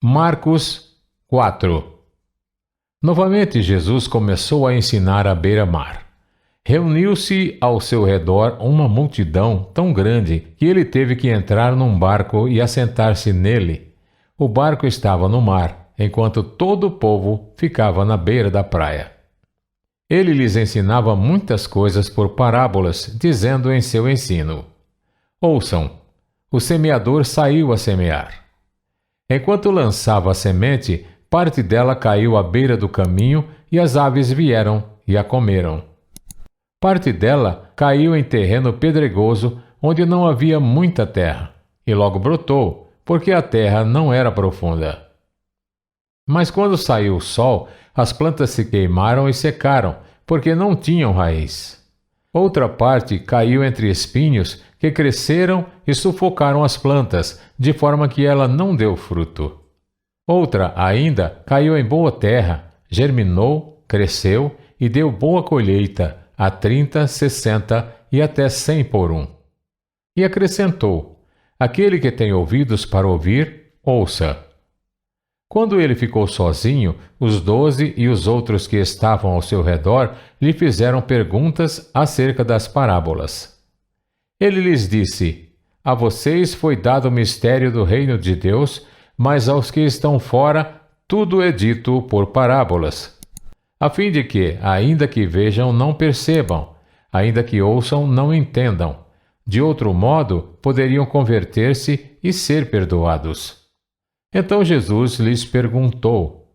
Marcos 4. Novamente Jesus começou a ensinar à beira-mar. Reuniu-se ao seu redor uma multidão tão grande que ele teve que entrar num barco e assentar-se nele. O barco estava no mar, enquanto todo o povo ficava na beira da praia. Ele lhes ensinava muitas coisas por parábolas, dizendo em seu ensino: Ouçam, o semeador saiu a semear. Enquanto lançava a semente, parte dela caiu à beira do caminho e as aves vieram e a comeram. Parte dela caiu em terreno pedregoso, onde não havia muita terra, e logo brotou, porque a terra não era profunda. Mas quando saiu o sol, as plantas se queimaram e secaram, porque não tinham raiz. Outra parte caiu entre espinhos, que cresceram e sufocaram as plantas, de forma que ela não deu fruto. Outra ainda caiu em boa terra, germinou, cresceu e deu boa colheita, a 30, 60 e até 100 por um. E acrescentou: Aquele que tem ouvidos para ouvir, ouça. Quando ele ficou sozinho, os 12 e os outros que estavam ao seu redor lhe fizeram perguntas acerca das parábolas. Ele lhes disse: A vocês foi dado o mistério do reino de Deus, mas aos que estão fora, tudo é dito por parábolas, a fim de que, ainda que vejam, não percebam, ainda que ouçam, não entendam. De outro modo, poderiam converter-se e ser perdoados. Então Jesus lhes perguntou: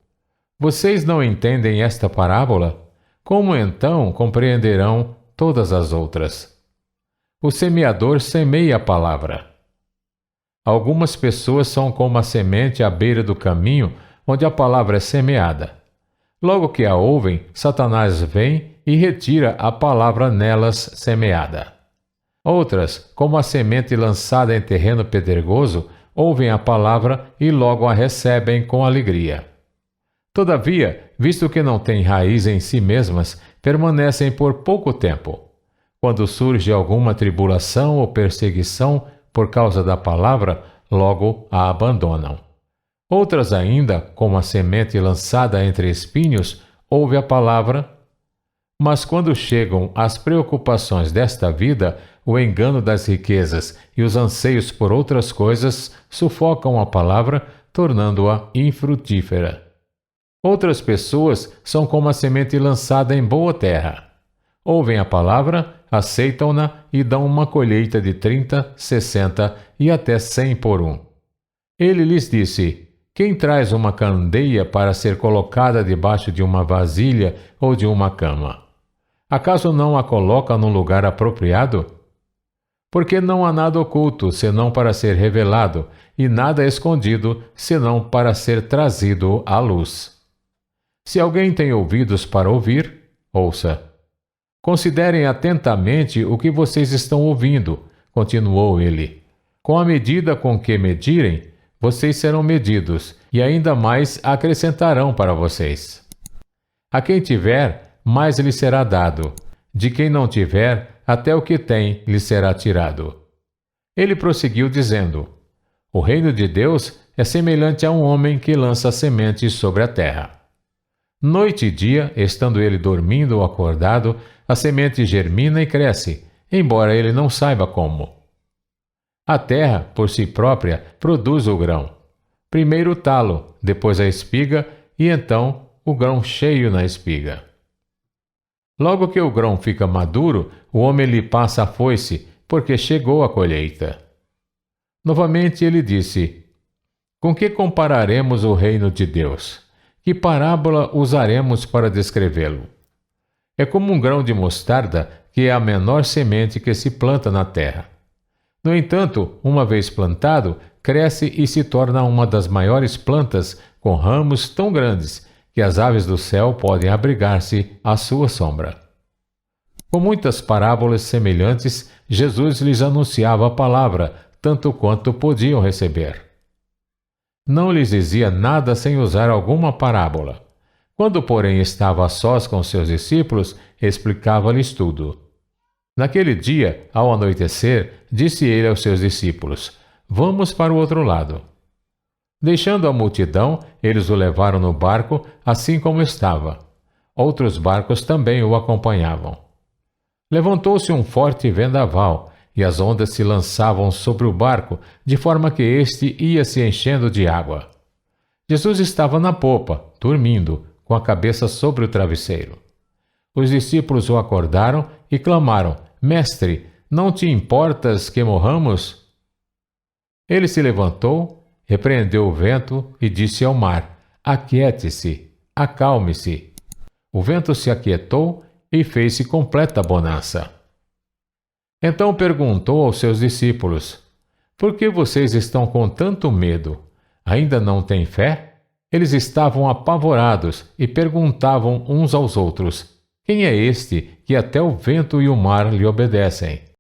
Vocês não entendem esta parábola? Como então compreenderão todas as outras? O semeador semeia a palavra. Algumas pessoas são como a semente à beira do caminho, onde a palavra é semeada. Logo que a ouvem, Satanás vem e retira a palavra nelas semeada. Outras, como a semente lançada em terreno pedregoso, ouvem a palavra e logo a recebem com alegria. Todavia, visto que não têm raiz em si mesmas, permanecem por pouco tempo. Quando surge alguma tribulação ou perseguição por causa da palavra, logo a abandonam. Outras ainda, como a semente lançada entre espinhos, ouve a palavra, mas quando chegam as preocupações desta vida, o engano das riquezas e os anseios por outras coisas sufocam a palavra, tornando-a infrutífera. Outras pessoas são como a semente lançada em boa terra. Ouvem a palavra, aceitam-na e dão uma colheita de 30, 60 e até 100 por um. Ele lhes disse: Quem traz uma candeia para ser colocada debaixo de uma vasilha ou de uma cama? Acaso não a coloca num lugar apropriado? Porque não há nada oculto, senão para ser revelado, e nada escondido, senão para ser trazido à luz. Se alguém tem ouvidos para ouvir, ouça. Considerem atentamente o que vocês estão ouvindo, continuou ele. Com a medida com que medirem, vocês serão medidos, e ainda mais acrescentarão para vocês. A quem tiver, mais lhe será dado. De quem não tiver, até o que tem lhe será tirado. Ele prosseguiu dizendo: O reino de Deus é semelhante a um homem que lança sementes sobre a terra. Noite e dia, estando ele dormindo ou acordado, a semente germina e cresce, embora ele não saiba como. A terra, por si própria, produz o grão. Primeiro o talo, depois a espiga e então o grão cheio na espiga. Logo que o grão fica maduro, o homem lhe passa a foice, porque chegou a colheita. Novamente ele disse: Com que compararemos o reino de Deus? Que parábola usaremos para descrevê-lo? É como um grão de mostarda, que é a menor semente que se planta na terra. No entanto, uma vez plantado, cresce e se torna uma das maiores plantas, com ramos tão grandes que as aves do céu podem abrigar-se à sua sombra. Com muitas parábolas semelhantes, Jesus lhes anunciava a palavra, tanto quanto podiam receber. Não lhes dizia nada sem usar alguma parábola. Quando, porém, estava a sós com seus discípulos, explicava-lhes tudo. Naquele dia, ao anoitecer, disse ele aos seus discípulos: Vamos para o outro lado. Deixando a multidão, eles o levaram no barco, assim como estava. Outros barcos também o acompanhavam. Levantou-se um forte vendaval, e as ondas se lançavam sobre o barco, de forma que este ia se enchendo de água. Jesus estava na popa, dormindo, com a cabeça sobre o travesseiro. Os discípulos o acordaram e clamaram: Mestre, não te importas que morramos? Ele se levantou, repreendeu o vento e disse ao mar: Aquiete-se, acalme-se. O vento se aquietou e fez-se completa bonança. Então perguntou aos seus discípulos: Por que vocês estão com tanto medo? Ainda não têm fé? Eles estavam apavorados e perguntavam uns aos outros: Quem é este que até o vento e o mar lhe obedecem?